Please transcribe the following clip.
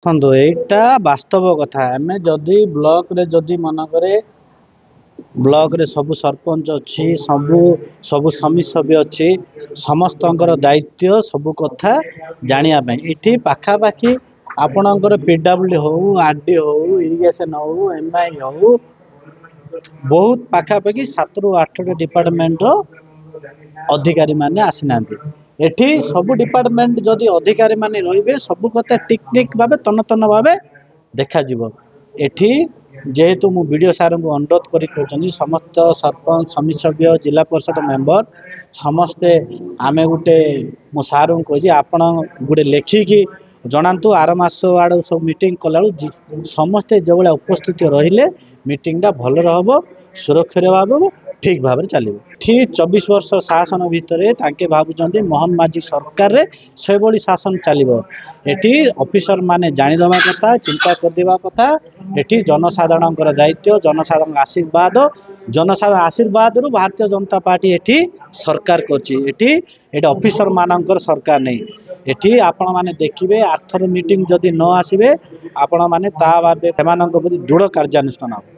ଦେଖନ୍ତୁ ଏଇଟା ବାସ୍ତବ କଥା। ଆମେ ଯଦି ବ୍ଲକରେ ଯଦି ମନେକରେ ବ୍ଲକରେ ସବୁ ସରପଞ୍ଚ ଅଛି, ସବୁ ସମିତି ସଭ୍ୟ ଅଛି, ସମସ୍ତଙ୍କର ଦାୟିତ୍ୱ ସବୁ କଥା ଜାଣିବା ପାଇଁ। ଏଠି ପାଖାପାଖି ଆପଣଙ୍କର ପିଡବ୍ଲ୍ୟୁଡି ହଉ, ଆରଡି ହଉ, ଇରିଗେସନ ହଉ, ଏମଆଇ ହଉ, ବହୁତ ପାଖାପାଖି 7ରୁ 8ଟି ଡିପାର୍ଟମେଣ୍ଟର ଅଧିକାରୀ ମାନେ ଆସିନାହାନ୍ତି। ଏଠି ସବୁ ଡିପାର୍ଟମେଣ୍ଟ ଯଦି ଅଧିକାରୀ ମାନେ ରହିବେ ସବୁ କଥା ଟିକ ଭାବେ ତନ୍ନ ଭାବେ ଦେଖାଯିବ। ଏଠି ଯେହେତୁ ମୁଁ ବିଡିଓ ସାରଙ୍କୁ ଅନୁରୋଧ କରି କହୁଛନ୍ତି, ସମସ୍ତ ସରପଞ୍ଚ, ସମିତି ସଭ୍ୟ, ଜିଲ୍ଲା ପରିଷଦ ମେମ୍ବର ସମସ୍ତେ ଆମେ ମୁଁ ସାରଙ୍କୁ କହିଛି ଆପଣ ଗୋଟେ ଲେଖିକି ଜଣାନ୍ତୁ। ଆର ମାସ ଆଡ଼କୁ ସବୁ ମିଟିଂ କଲାବେଳକୁ ସମସ୍ତେ ଯେଉଁଭଳିଆ ଉପସ୍ଥିତି ରହିଲେ ମିଟିଂଟା ଭଲରେ ହେବ, ସୁରକ୍ଷିତ ଭାବେ ଠିକ୍ ଭାବରେ ଚାଲିବ। ଠିକ୍ 24 ବର୍ଷ ଶାସନ ଭିତରେ ତାଙ୍କେ ଭାବୁଛନ୍ତି ମୋହନ ମାଝୀ ସରକାରରେ ସେଭଳି ଶାସନ ଚାଲିବ। ଏଠି ଅଫିସର ମାନେ ଜାଣିଦେବା କଥା, ଚିନ୍ତା କରିଦେବା କଥା। ଏଠି ଜନସାଧାରଣଙ୍କର ଦାୟିତ୍ୱ, ଜନସାଧାରଣଙ୍କ ଜନସାଧାରଣ ଆଶୀର୍ବାଦରୁ ଭାରତୀୟ ଜନତା ପାର୍ଟି ଏଠି ସରକାର କରୁଛି। ଏଠି ଅଫିସର ମାନଙ୍କର ସରକାର ନାହିଁ। ଏଠି ଆପଣମାନେ ଦେଖିବେ ଆର୍ଥର ମିଟିଂ ଯଦି ନ ଆସିବେ ଆପଣମାନେ ତା ବାଦେ ସେମାନଙ୍କ ପ୍ରତି ଦୃଢ଼ କାର୍ଯ୍ୟାନୁଷ୍ଠାନ ହେବ।